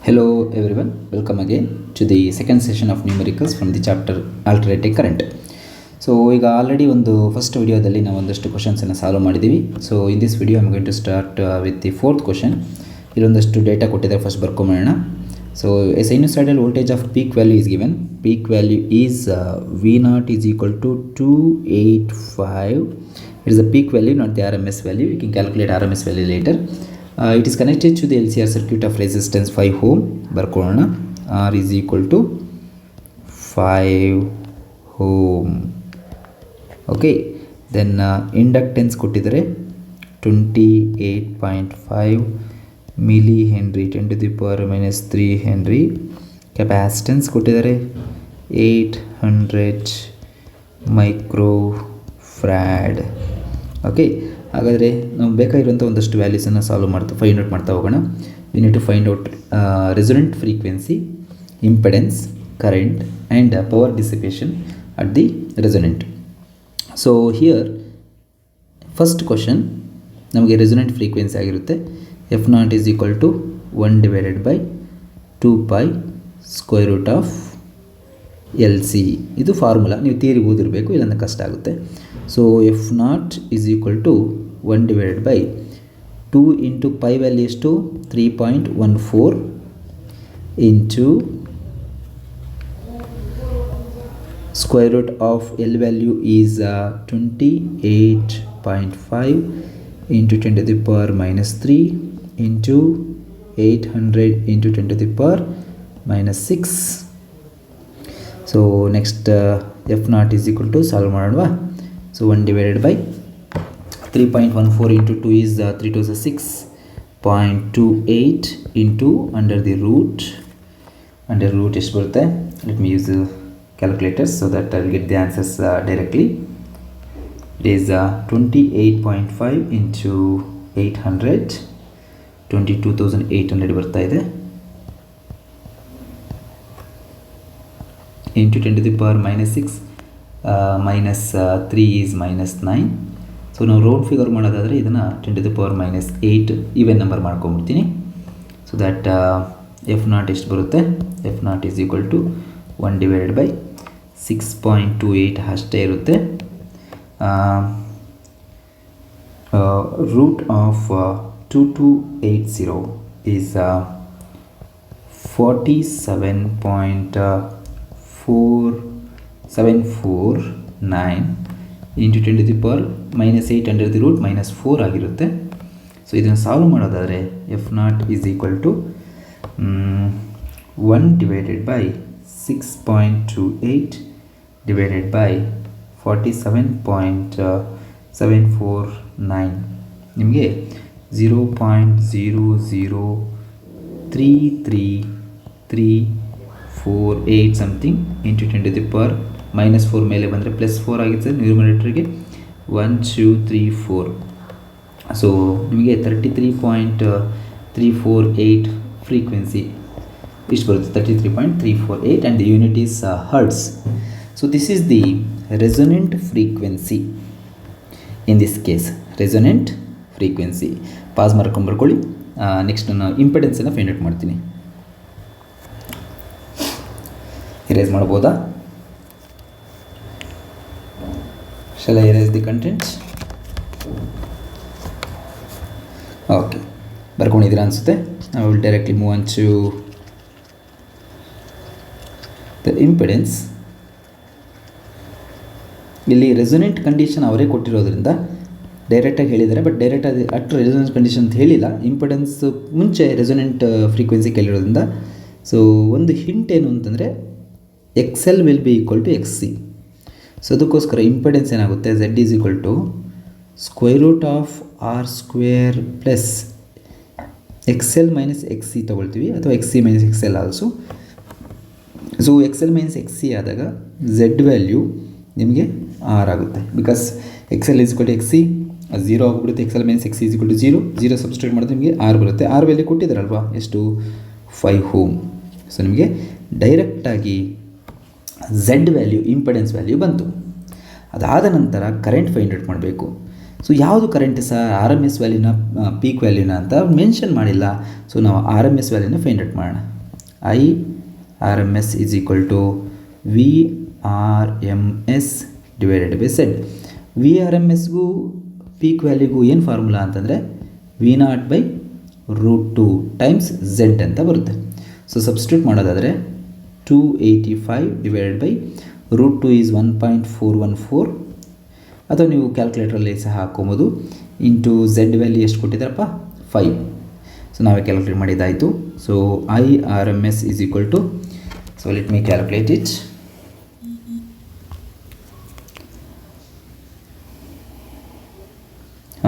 Hello everyone, welcome again to the second session of numericals from the chapter alternating current. So ಈಗ already ಒಂದು first ವಿಡಿಯೋದಲ್ಲಿ ನಾವು ಒಂದಷ್ಟು ಕ್ವಶನ್ಸನ್ನು ಸಾಲ್ವ್ ಮಾಡಿದ್ದೀವಿ. So in this video I'm going to start with the fourth question. ಇಲ್ಲೊಂದಷ್ಟು data ಕೊಟ್ಟಿದ್ದಾರೆ, first ಬರ್ಕೊಂಬೋಣ. So a sinusoidal voltage of peak value is given. Peak value is V0 is equal to 285. It is the peak value, not the RMS value. You can calculate RMS value later. It is connected to the LCR circuit of resistance 5 ohm. ಬರ್ಕೊಳ್ಳೋಣ. R is equal to 5 ohm. Okay, then inductance ಕೊಟ್ಟಿದ್ದಾರೆ 28.5 milli henry 10 to the power minus 3 henry. Capacitance ಕೊಟ್ಟಿದ್ದಾರೆ 800 microfarad. Okay, ಹಾಗಾದರೆ ನಾವು ಬೇಕಾಗಿರುವಂಥ ಒಂದಷ್ಟು ವ್ಯಾಲ್ಯೂಸನ್ನು find out ಮಾಡ್ತಾ ಹೋಗೋಣ. We need to find out resonant frequency, impedance, current and power dissipation at the resonant. So here first question ನಮಗೆ resonant frequency ಆಗಿರುತ್ತೆ F0 is equal to 1 divided by 2 pi square root of LC. ಇದು formula, ನೀವು theory ಓದಿರಬೇಕು, ಇಲ್ಲಾಂದರೆ ಕಷ್ಟ ಆಗುತ್ತೆ. So F0 is equal to 1 divided by 2 into pi value is to 3.14 into square root of L value is 28.5 into 10 to the power minus 3 into 800 into 10 to the power minus 6. So next F0 is equal to solve ಮಾಡೋಣವಾ. So 1 divided by 3.14 into 2 is 3 to the 6.28 into under root ಎಷ್ಟು ಬರುತ್ತೆ? Let me use the calculator so that I will get the answers directly. It is 28.5 into 800, 22,800 ಬರ್ತಾ ಇದೆ, into 10 to the power minus 6 minus 3 is minus 9. So ನಾವು round figure ಮಾಡೋದಾದರೆ ಇದನ್ನು 10 to the power minus 8 even number ಮಾಡ್ಕೊಂಬಿಡ್ತೀನಿ. So that F0 ಎಷ್ಟು ಬರುತ್ತೆ? F0 is equal to 1 divided by 6.28 ಅಷ್ಟೇ ಇರುತ್ತೆ. Root of 2280 is 47.4749 into 10 to the power minus 8 under the root minus 4 ಆಗಿರುತ್ತೆ. So ಇದನ್ನು ಸಾಲ್ವ್ ಮಾಡೋದಾದರೆ F0 is equal to 1 divided by 6.28 divided by 47.749 ನಿಮಗೆ 0.0033348 something into 10 to the power minus 4 ಮೇಲೆ ಬಂದರೆ plus 4 ಆಗಿತ್ತು ನ್ಯೂಮರೇಟರ್ಗೆ 1234. So ನಿಮಗೆ 33.348 ಫ್ರೀಕ್ವೆನ್ಸಿ ಇಷ್ಟು ಬರುತ್ತೆ, 33.348 and the unit is hertz. So this is the resonant frequency in this case. Resonant frequency pass ಮಾಡ್ಕೊಂಬರ್ಕೊಳ್ಳಿ. Next ನಾನು ಇಂಪೆಡೆನ್ಸನ್ನು ಫೈಂಡ್ ಔಟ್ ಮಾಡ್ತೀನಿ. ಎರೇಸ್ ಮಾಡ್ಬೋದಾ? Shall I erase the contents? Okay, ಬರ್ಕೊಂಡಿದ್ದೀರಾ ಅನಿಸುತ್ತೆ. I will directly move on to the impedance. ಇಲ್ಲಿ resonant condition ಅವರೇ ಕೊಟ್ಟಿರೋದ್ರಿಂದ ಡೈರೆಕ್ಟಾಗಿ ಹೇಳಿದ್ದಾರೆ, ಬಟ್ ಡೈರೆಕ್ಟಾಗಿ ಅಟ್ ರೆಸೊನೆನ್ಸ್ ಕಂಡೀಷನ್ ಅಂತ ಹೇಳಿಲ್ಲ. ಇಂಪೆಡೆನ್ಸ್ ಮುಂಚೆ ರೆಸೊನೆಂಟ್ ಫ್ರೀಕ್ವೆನ್ಸಿ ಕೇಳಿರೋದ್ರಿಂದ ಸೊ ಒಂದು ಹಿಂಟ್ ಏನು ಅಂತಂದರೆ XL will be equal to XC. So ಅದಕ್ಕೋಸ್ಕರ ಇಂಪೆಡೆನ್ಸ್ ಏನಾಗುತ್ತೆ, Z is equal to square root of R square plus XL minus XC ತೊಗೊಳ್ತೀವಿ, ಅಥವಾ XC minus XL also. So XL minus XC ಆದಾಗ Z value ನಿಮಗೆ R ಆಗುತ್ತೆ. Because XL is equal to XC, 0 ಆಗಿಬಿಡುತ್ತೆ. XL minus XC is equal to 0 substitute ಮಾಡಿದ್ರೆ ನಿಮಗೆ R ಬರುತ್ತೆ. R value ಕೊಟ್ಟಿದ್ದಾರಲ್ವಾ, ಎಷ್ಟು? 5 ohm. ಸೊ ನಿಮಗೆ ಡೈರೆಕ್ಟಾಗಿ Z ವ್ಯಾಲ್ಯೂ, ಇಂಪೆಡೆನ್ಸ್ ವ್ಯಾಲ್ಯೂ ಬಂತು. ಅದಾದ ನಂತರ ಕರೆಂಟ್ ಫೈಂಡ್ ಔಟ್ ಮಾಡಬೇಕು. ಸೊ ಯಾವುದು ಕರೆಂಟ್ ಸರ್, RMS ವ್ಯಾಲ್ಯೂನ ಪೀಕ್ ವ್ಯಾಲ್ಯೂನ ಅಂತ ಮೆನ್ಷನ್ ಮಾಡಿಲ್ಲ. ಸೊ ನಾವು RMS ವ್ಯಾಲ್ಯೂನ ಫೈಂಡ್ ಔಟ್ ಮಾಡೋಣ. I R M S is equal to V R M S divided by Z. V R M ಎಸ್ಗೂ ಪೀಕ್ ವ್ಯಾಲ್ಯೂಗೂ ಏನು ಫಾರ್ಮುಲಾ ಅಂತಂದರೆ V not by √2 times Z ಅಂತ ಬರುತ್ತೆ. ಸೊ ಸಬ್ಸ್ಟಿಟ್ಯೂಟ್ ಮಾಡೋದಾದರೆ 285 ಡಿವೈಡೆಡ್ ಬೈ √2 ಈಸ್ 1.414, ಅಥವಾ ನೀವು ಕ್ಯಾಲ್ಕುಲೇಟ್ರಲ್ಲಿ ಸಹ ಹಾಕ್ಕೊಬೋದು. ಇಂಟು ಝೆಡ್ ವ್ಯಾಲ್ಯೂ ಎಷ್ಟು ಕೊಟ್ಟಿದ್ದಾರಪ್ಪ 5. ಸೊ ನಾವೇ ಕ್ಯಾಲ್ಕುಲೇಟ್ ಮಾಡಿದ್ದಾಯಿತು. So I R M S is equal to, so let me calculate it.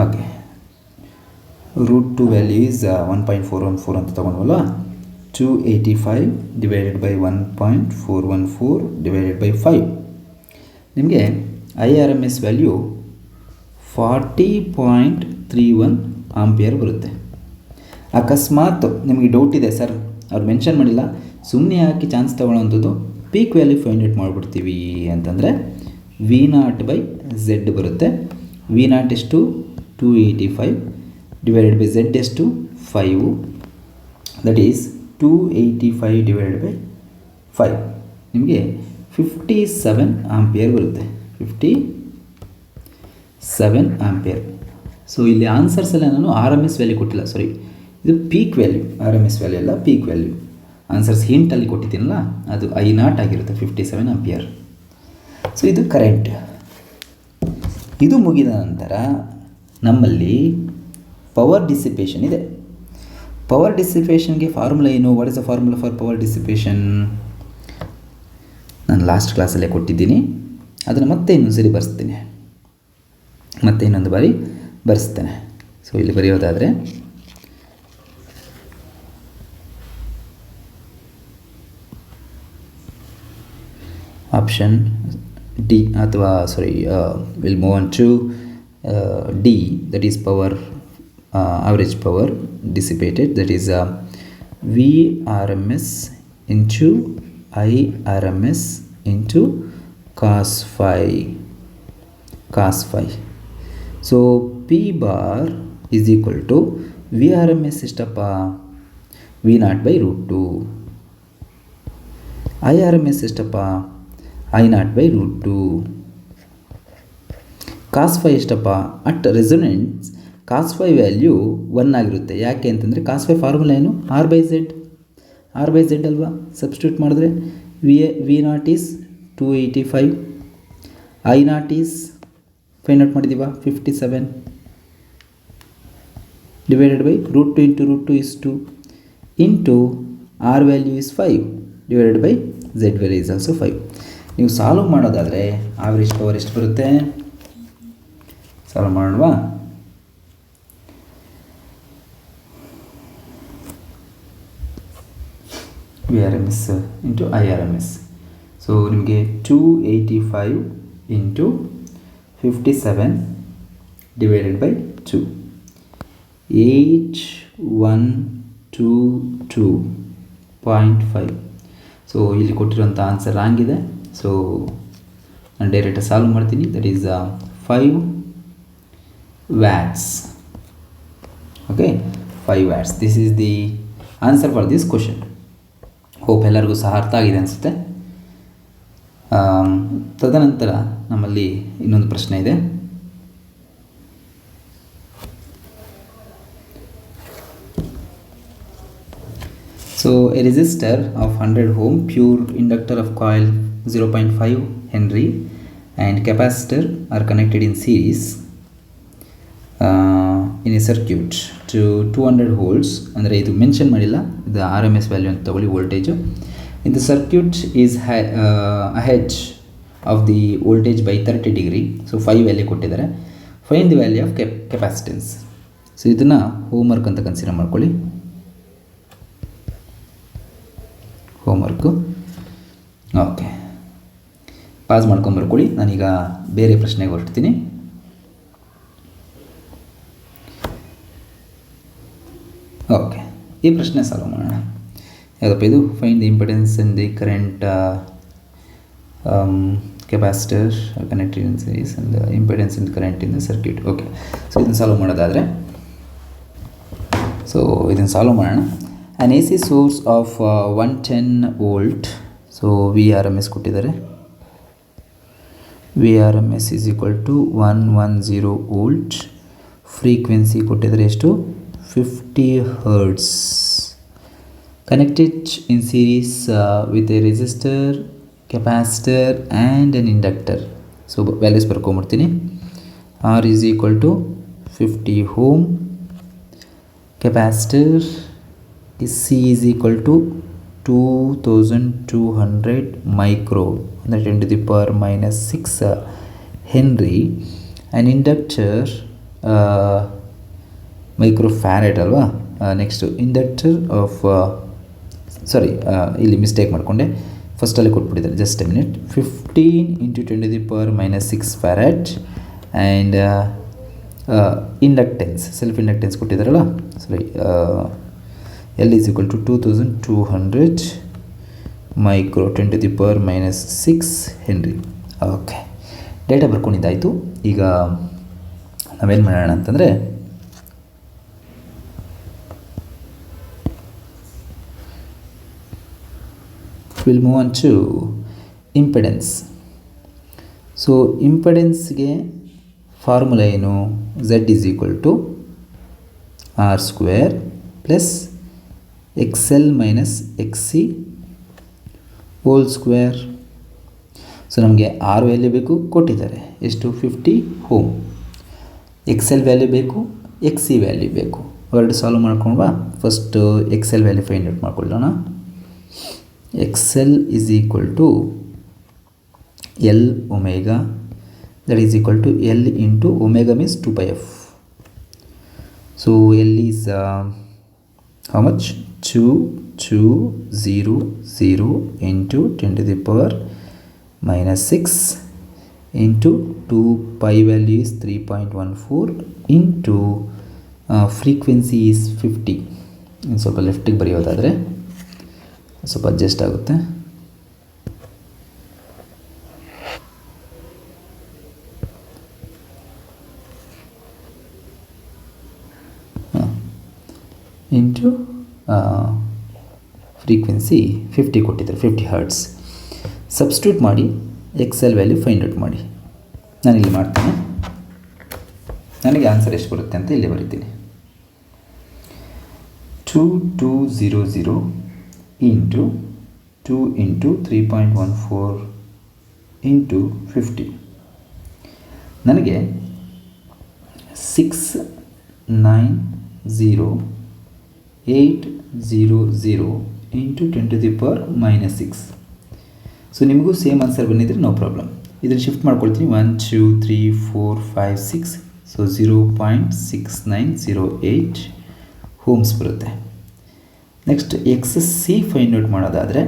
Okay, √2 value is 1.414 ಅಂತ ತೊಗೊಂಡ್ವಲ್ಲ. 285 ಡಿವೈಡೆಡ್ ಬೈ 1.414 ಡಿವೈಡೆಡ್ ಬೈ 5. ನಿಮಗೆ I R M S value 40.31 ampere ಬರುತ್ತೆ. ಅಕಸ್ಮಾತ್ ನಿಮಗೆ ಡೌಟ್ ಇದೆ ಸರ್, ಅವ್ರು ಮೆನ್ಷನ್ ಮಾಡಿಲ್ಲ, ಸುಮ್ಮನೆ ಹಾಕಿ ಚಾನ್ಸ್ ತೊಗೊಳ್ಳೋವಂಥದ್ದು, ಪೀಕ್ ವ್ಯಾಲ್ಯೂ ಫೈಂಡ್ ಔಟ್ ಮಾಡಿಬಿಡ್ತೀವಿ ಅಂತಂದರೆ ವಿ ನಾಟ್ ಬೈ ಝೆಡ್ ಬರುತ್ತೆ. ವಿ ನಾಟ್ ಎಷ್ಟು 285 ಡಿವೈಡೆಡ್ ಬೈ ಝೆಡ್ ಎಷ್ಟು 5, ದಟ್ ಈಸ್ 285 ಡಿವೈಡೆಡ್ ಬೈ 5 ನಿಮಗೆ 57 ಆಂಪಿಯರ್ ಬರುತ್ತೆ. 57 ಆಂಪಿಯರ್. ಸೊ ಇಲ್ಲಿ ಆನ್ಸರ್ಸಲ್ಲಿ ನಾನು ಆರ್ ಎಮ್ ಎಸ್ ವ್ಯಾಲ್ಯೂ ಕೊಟ್ಟಿಲ್ಲ, ಸಾರಿ, ಇದು peak value, R M S value ಅಲ್ಲ, ಪೀಕ್ ವ್ಯಾಲ್ಯೂ. ಆನ್ಸರ್ಸ್ ಹಿಂಟಲ್ಲಿ ಕೊಟ್ಟಿದ್ದೀನಲ್ಲ, ಅದು ಐ ನಾಟ್ ಆಗಿರುತ್ತೆ 57 ಆಂಪಿಯರ್. ಸೊ ಇದು ಕರೆಂಟ್. ಇದು ಮುಗಿದ ನಂತರ ನಮ್ಮಲ್ಲಿ ಪವರ್ ಡಿಸಿಪೇಷನ್ ಇದೆ. ಪವರ್ ಡಿಸಿಪೇಷನ್ಗೆ ಫಾರ್ಮುಲಾ ಏನು? What is the formula for power dissipation? ನಾನು ಲಾಸ್ಟ್ ಕ್ಲಾಸಲ್ಲೇ ಕೊಟ್ಟಿದ್ದೀನಿ, ಅದನ್ನು ಮತ್ತೆ ಇನ್ನೊಂದು ಸರಿ ಬರೆಸ್ತೀನಿ, ಮತ್ತೆ ಇನ್ನೊಂದು ಬಾರಿ ಬರೆಸ್ತೇನೆ. ಸೊ ಇಲ್ಲಿ ಬರೆಯೋದಾದರೆ ಆಪ್ಷನ್ ಡಿ, ಅಥವಾ sorry, will move on to D, that is power, average power dissipated, that is VRMS into IRMS into cos phi. So P bar is equal to VRMS ಎಷ್ಟಪ್ಪ V naught by √2, IRMS ಎಷ್ಟಪ್ಪ I naught by √2, cos phi ಎಷ್ಟಪ್ಪ at resonance cos phi value 1 ಆಗಿರುತ್ತೆ. ಯಾಕೆ ಅಂತಂದರೆ cos phi formula ಏನು? R by Z ಅಲ್ವಾ? Substitute ಮಾಡಿದ್ರೆ V not is 285, I not is find out ಮಾಡಿದ್ದೀವ 57 divided by √2 into √2 is 2 into R value is 5 divided by Z value is also 5. ನೀವು solve ಮಾಡೋದಾದರೆ average power ಎಷ್ಟು ಬರುತ್ತೆ? Solve ಮಾಡೋಣವಾ? VRMS into IRMS. So ನಿಮಗೆ 285 into 57 divided by 2, 8122.5. So ಇಲ್ಲಿ ಕೊಟ್ಟಿರೋಂಥ answer ರಾಂಗಿದೆ. So ನಾನು ಡೈರೆಕ್ಟಾಗಿ ಸಾಲ್ವ್ ಮಾಡ್ತೀನಿ. That is 5 watts. Okay, 5 watts. This is the answer for this question. Hope ಎಲ್ಲರಿಗೂ ಸಹ ಅರ್ಥ ಆಗಿದೆ ಅನಿಸುತ್ತೆ. ತದನಂತರ ನಮ್ಮಲ್ಲಿ ಇನ್ನೊಂದು ಪ್ರಶ್ನೆ ಇದೆ. So a resistor of 100 ohm pure inductor of coil 0.5 Henry and capacitor are connected in series in a circuit to 200 volts. ಅಂದರೆ ಇದು ಮೆನ್ಷನ್ ಮಾಡಿಲ್ಲ, ಇದು ಆರ್ ಎಮ್ ಎಸ್ ವ್ಯಾಲ್ಯೂ ಅಂತ ತಗೊಳ್ಳಿ, voltage. In the circuit is ahead of the voltage by 30 degree. So 5 value ಕೊಟ್ಟಿದ್ದಾರೆ. Find the value of capacitance. So ಇದನ್ನು homework ಅಂತ consider ಮಾಡ್ಕೊಳ್ಳಿ. ಹೋಮ್ವರ್ಕು ಓಕೆ, ಪಾಸ್ ಮಾಡ್ಕೊಂಬರ್ಕೊಳ್ಳಿ. ನಾನೀಗ ಬೇರೆ ಪ್ರಶ್ನೆಗೆ ಹೊರಡ್ತೀನಿ. ಓಕೆ, ಈ ಪ್ರಶ್ನೆ ಸಾಲ್ವ್ ಮಾಡೋಣ. ಯಾವುದಪ್ಪ ಇದು? Find the impedance in the current capacitor connected in series and the impedance in current in the circuit. Okay, so ಇದನ್ನು ಸಾಲ್ವ್ ಮಾಡೋದಾದರೆ, ಸೊ ಇದನ್ನು ಸಾಲ್ವ್ ಮಾಡೋಣ. An A C source of 110 volt. So V R M S ಕೊಟ್ಟಿದ್ದಾರೆ. V R M S is equal to 110 volt. Frequency ಕೊಟ್ಟಿದ್ದಾರೆ ಎಷ್ಟು? 50 hertz. Connected in series with a resistor, capacitor and an inductor. So values ಬರ್ಕೊಂಬಿಡ್ತೀನಿ. R is equal to 50 ohm. Capacitor C is equal to 2200 micro ಅಂದರೆ 10⁻⁻6 henry. And inductor micro farad ಅಲ್ವಾ. Next inductor of ಇಲ್ಲಿ mistake ಮಾಡಿಕೊಂಡೆ, ಫಸ್ಟಲ್ಲಿ ಕೊಟ್ಬಿಟ್ಟಿದ್ದಾರೆ, just a minute. 15 × 10⁻6 farad. And inductance, self inductance ಕೊಟ್ಟಿದ್ದಾರಲ್ಲ, L is equal to 2200 micro 10⁻⁻6 henry. Okay, data ಬರ್ಕೊಂಡಿದ್ದಾಯಿತು. ಈಗ ನಾವೇನು ಮಾಡೋಣ ಅಂತಂದರೆ, will move on to impedance. So ಇಂಪೆಡೆನ್ಸ್ಗೆ ಫಾರ್ಮುಲಾ ಏನು? Z is equal to R square plus X L minus X C whole square. So ನಮಗೆ R value ಬೇಕು, ಕೊಟ್ಟಿದ್ದಾರೆ ಎಷ್ಟು? 50 ಓಮ್. ಎಕ್ಸ್ ಎಲ್ ವ್ಯಾಲ್ಯೂ ಬೇಕು, ಎಕ್ಸ್ ಸಿ ವ್ಯಾಲ್ಯೂ ಬೇಕು. ವರ್ಡ್ ಸಾಲ್ವ್ ಮಾಡ್ಕೊಂಡ್ವಾ? First X L value find out ಮಾಡ್ಕೊಳ್ಳೋಣ. X L is equal to L omega, that is equal to L into omega means 2πf. So L is how much? 2200 into 10⁻⁻6 into 2π value is 3.14 into frequency is 50. ಇನ್ನು ಸ್ವಲ್ಪ ಲೆಫ್ಟಿಗೆ ಬರೆಯೋದಾದರೆ ಸ್ವಲ್ಪ adjust ಆಗುತ್ತೆ. Into frequency 50 ಕೊಟ್ಟಿದ್ದಾರೆ, 50 hertz. Substitute ಮಾಡಿ X L value find out ಮಾಡಿ. ನಾನಿಲ್ಲಿ ಮಾಡ್ತೀನಿ, ನನಗೆ ಆನ್ಸರ್ ಎಷ್ಟು ಬರುತ್ತೆ ಅಂತ ಇಲ್ಲಿ ಬರೀತೀನಿ. 2200 ಇಂಟು 2 ಇಂಟು 3.14 ಇಂಟು 50 ನನಗೆ 690,800 ಇಂಟು 10⁻⁻6. ಸೊ ನಿಮಗೂ ಸೇಮ್ ಆನ್ಸರ್ ಬಂದಿದ್ರೆ ನೋ ಪ್ರಾಬ್ಲಮ್. ಇದನ್ನು ಶಿಫ್ಟ್ ಮಾಡ್ಕೊಳ್ತೀನಿ. 1 2 3 4 5 6. ಸೊ 0.6908 ಓಮ್ಸ್ ಬರುತ್ತೆ. Next X C find out ಮಾಡೋದಾದರೆ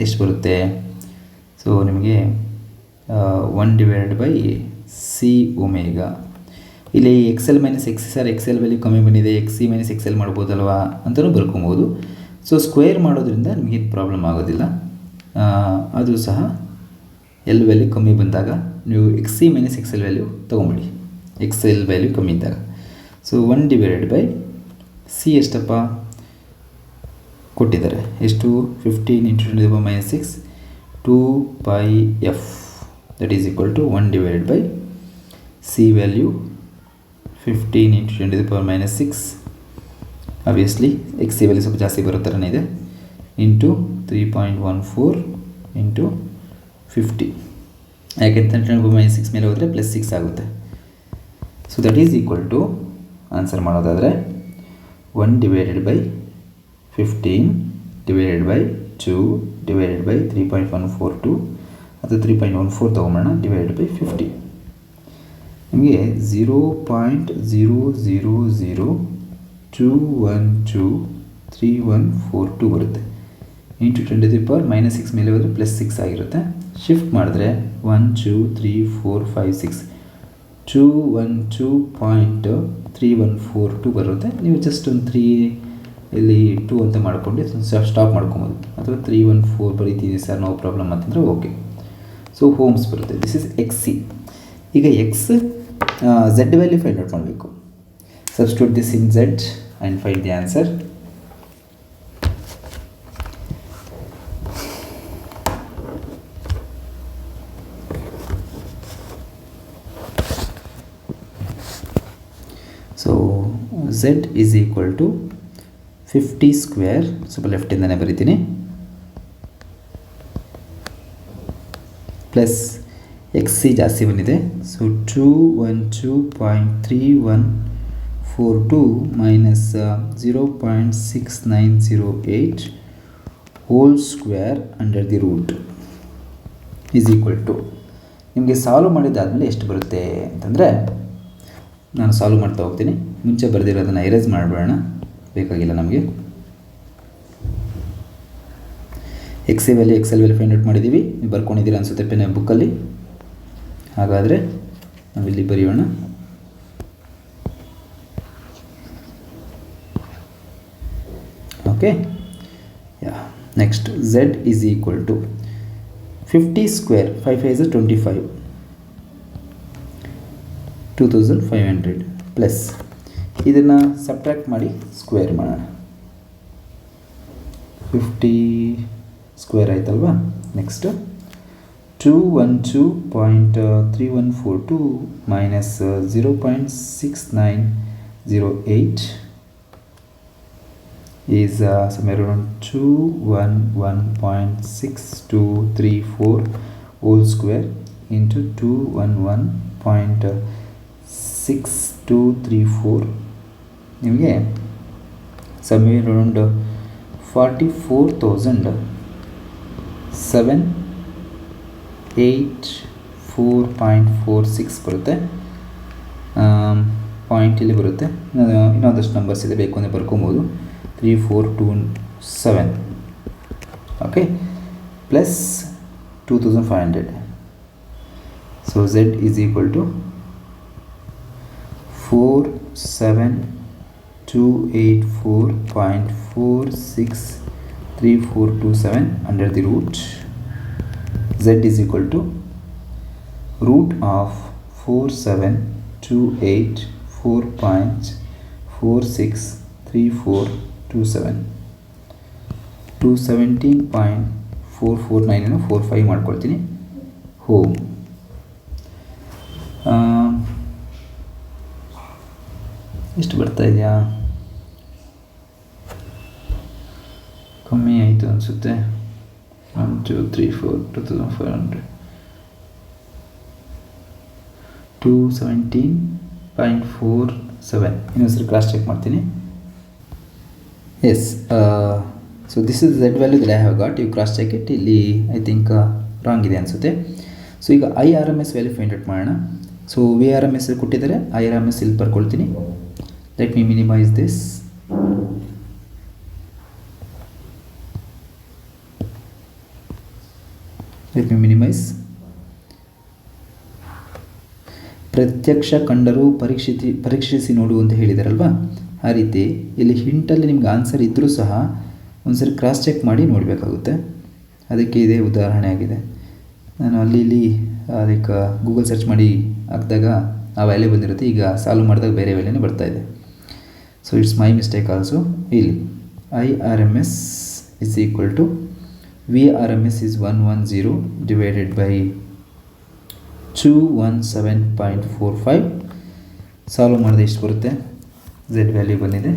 ಎಷ್ಟು ಬರುತ್ತೆ? ಸೊ ನಿಮಗೆ 1/c ಒಮೆಗಾ. ಇಲ್ಲಿ X L minus X C, sir X L value ಕಮ್ಮಿ ಬಂದಿದೆ, X C minus X L ಮಾಡ್ಬೋದಲ್ವಾ ಅಂತಲೂ ಬರ್ಕೊಬೋದು. ಸೊ ಸ್ಕ್ವೇರ್ ಮಾಡೋದ್ರಿಂದ ನಿಮಗೇನು ಪ್ರಾಬ್ಲಮ್ ಆಗೋದಿಲ್ಲ. ಅದು ಸಹ ಎಲ್ ವ್ಯಾಲ್ಯೂ ಕಮ್ಮಿ ಬಂದಾಗ ನೀವು X C minus X L value ತೊಗೊಂಬಿಡಿ, ಎಕ್ಸ್ ಎಲ್ ವ್ಯಾಲ್ಯೂ ಕಮ್ಮಿ ಇದ್ದಾಗ. ಸೊ 1/c ಎಷ್ಟಪ್ಪ ಕೊಟ್ಟಿದ್ದಾರೆ? ಎಷ್ಟು? 15 × 10⁻⁻6 2πf, that is equal to 1/c value 15 × 10⁻⁻6. Obviously X C value ಸ್ವಲ್ಪ ಜಾಸ್ತಿ ಬರೋ ಥರನೇ ಇದೆ. Into 3.14 into 50. ಯಾಕೆಂತ 10⁻⁻6 ಮೇಲೆ ಹೋದರೆ +6 ಆಗುತ್ತೆ. So that is equal to, answer ಮಾಡೋದಾದರೆ 1/15 ಡಿವೈಡೆಡ್ ಬೈ 2 ಡಿವೈಡೆಡ್ ಬೈ 3.142 ಅಥವಾ 3.14 ತೊಗೊಂಬೋಣ, ಡಿವೈಡೆಡ್ ಬೈ 50. ನಿಮಗೆ 0.0002123142 ಬರುತ್ತೆ. ಇಂಟು 10⁻⁻6 ಮೇಲೆ ಹೋದರೆ +6 ಆಗಿರುತ್ತೆ. ಶಿಫ್ಟ್ ಮಾಡಿದ್ರೆ 1 2 3 4 5 6 212.3142 ಬರುತ್ತೆ. ನೀವು ಜಸ್ಟ್ ಒಂದು 3 ಇಲ್ಲಿ 2 ಅಂತ ಮಾಡ್ಕೊಂಡು ಸ್ಟಾಪ್ ಮಾಡ್ಕೊಬೋದು, ಅಥವಾ 314 ಬರೀತೀನಿ ಸರ್ ನೋ ಪ್ರಾಬ್ಲಮ್ ಅಂತಂದರೆ ಓಕೆ. ಸೊ ಹೋಮ್ಸ್ ಬರುತ್ತೆ. This is X C. ಈಗ X Z value find out ಮಾಡಬೇಕು. Substitute this in Z and find the answer. Z is equal to 50 square, ಸ್ವಲ್ಪ ಲೆಫ್ಟಿಂದನೇ ಬರಿತೀನಿ, ಪ್ಲಸ್ ಎಕ್ಸ್ ಸಿ ಜಾಸ್ತಿ ಬಂದಿದೆ, so 212.3142 minus 0.6908 whole square under the root is equal to, ನಿಮಗೆ solve ಮಾಡಿದ್ದಾದಮೇಲೆ ಎಷ್ಟು ಬರುತ್ತೆ ಅಂತಂದರೆ, ನಾನು ಸಾಲ್ವ್ ಮಾಡ್ತಾ ಹೋಗ್ತೀನಿ. ಮುಂಚೆ ಬರೆದಿರೋದನ್ನು ಎರೇಸ್ ಮಾಡಿಬಿಡೋಣ, ಬೇಕಾಗಿಲ್ಲ ನಮಗೆ. X C value excel value find out ಮಾಡಿದ್ದೀವಿ, ನೀವು ಬರ್ಕೊಂಡಿದ್ದೀರಾ ಅನಿಸುತ್ತೆ ಪೆನ್ ಬುಕ್ಕಲ್ಲಿ. ಹಾಗಾದರೆ ನಾವಿಲ್ಲಿ ಬರೆಯೋಣ. Okay, next z is equal to 50 square, 5 5 is 25, 2500 plus ಇದನ್ನು ಸಬ್ಟ್ರಾಕ್ಟ್ ಮಾಡಿ ಸ್ಕ್ವೇರ್ ಮಾಡೋಣ. 50 ಸ್ಕ್ವೇರ್ ಆಯ್ತಲ್ವಾ. Next 212.3142 minus 0.6908 is somewhere around 211.6234 whole square into 211.6234 ನಿಮಗೆ somewhere around 44,784.46 ಬರುತ್ತೆ. ಪಾಯಿಂಟ್ ಇಲ್ಲಿ ಬರುತ್ತೆ, ಇನ್ನೊಂದಷ್ಟು ನಂಬರ್ಸ್ ಇದೆ, ಬೇಕು ಅಂದರೆ ಬರ್ಕೊಬೋದು. 3427, okay, plus 2500. So z is equal to 47,284.463427 under the root. Z is equal to root of 47,284.463427 217.449 45 ಮಾಡ್ಕೊಳ್ತೀನಿ. ಹೋಮ್ ಎಷ್ಟು ಬರ್ತಾ ಇದೆಯಾ? ಕಮ್ಮಿ ಆಯಿತು ಅನಿಸುತ್ತೆ. 1 2 3 4 2500 217.47. ಇನ್ನೊಂದ್ಸರಿ ಕ್ರಾಸ್ ಚೆಕ್ ಮಾಡ್ತೀನಿ. Yes, so this is Z value that I have got. You cross check it. ಇಲ್ಲಿ ಐ ಥಿಂಕ್ ರಾಂಗ್ ಇದೆ ಅನಿಸುತ್ತೆ. ಸೊ ಈಗ IRMS ವ್ಯಾಲ್ಯೂ ಫೈಂಡ್ ಔಟ್ ಮಾಡೋಣ. ಸೊ VRMS ಕೊಟ್ಟಿದ್ದಾರೆ, IRMS ಇಲ್ಲಿ ಬರ್ಕೊಳ್ತೀನಿ. Let me minimise this. ಪ್ರತ್ಯಕ್ಷ ಕಂಡರೂ ಪರೀಕ್ಷಿಸಿ ನೋಡು ಅಂತ ಹೇಳಿದಾರಲ್ವಾ, ಆ ರೀತಿ ಇಲ್ಲಿ ಹಿಂಟಲ್ಲಿ ನಿಮ್ಗೆ ಆನ್ಸರ್ ಇದ್ದರೂ ಸಹ ಒಂದ್ಸರಿ ಕ್ರಾಸ್ ಚೆಕ್ ಮಾಡಿ ನೋಡಬೇಕಾಗುತ್ತೆ. ಅದಕ್ಕೆ ಇದೇ ಉದಾಹರಣೆ ಆಗಿದೆ. ನಾನು ಇಲ್ಲಿ ಅದಕ್ಕೆ ಗೂಗಲ್ ಸರ್ಚ್ ಮಾಡಿ ಹಾಕಿದಾಗ ಆ ವ್ಯಾಲ್ಯೂ ಬಂದಿರುತ್ತೆ. ಈಗ ಸಾಲ್ವ್ ಮಾಡಿದಾಗ ಬೇರೆ ವ್ಯಾಲ್ಯೂನೇ ಬರ್ತಾಯಿದೆ. So it's my mistake also. ಇಲ್ಲಿ IRMS is equal to VRMS is 110 divided by 217.45. Solve ಮಾಡಿದೆ ಎಷ್ಟು ಬರುತ್ತೆ? ಝೆಡ್ ವ್ಯಾಲ್ಯೂ ಬಂದಿದೆ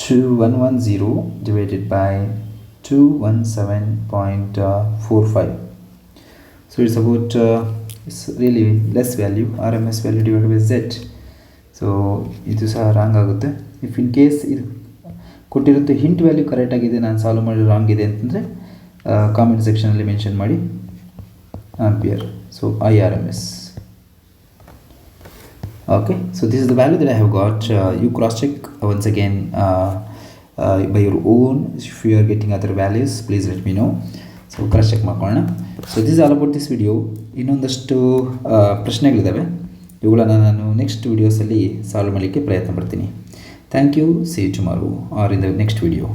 110 divided by 217.45. So it's about it's really less value, RMS value divided by Z. So ಇದು ಸಹ wrong ಆಗುತ್ತೆ. If in case ಇದು ಕೊಟ್ಟಿರುತ್ತೆ hint value correct ಆಗಿದೆ, ನಾನು ಸಾಲ್ವ್ ಮಾಡಿ ರಾಂಗ್ ಇದೆ ಅಂತಂದರೆ ಕಾಮೆಂಟ್ ಸೆಕ್ಷನಲ್ಲಿ ಮೆನ್ಷನ್ ಮಾಡಿ ampere. So IRMS. Okay, so this is the value that I have got. You cross check once again by your own. If you are getting other values, please let me know. So cross check ಮಾಡ್ಕೊಳ್ಳೋಣ. So this all about this video. ಇನ್ನೊಂದಷ್ಟು ಪ್ರಶ್ನೆಗಳಿದ್ದಾವೆ, ಇವುಗಳನ್ನು ನಾನು next ವೀಡಿಯೋಸಲ್ಲಿ solve ಮಾಡಲಿಕ್ಕೆ ಪ್ರಯತ್ನ ಪಡ್ತೀನಿ. Thank you. See you tomorrow or in the next video.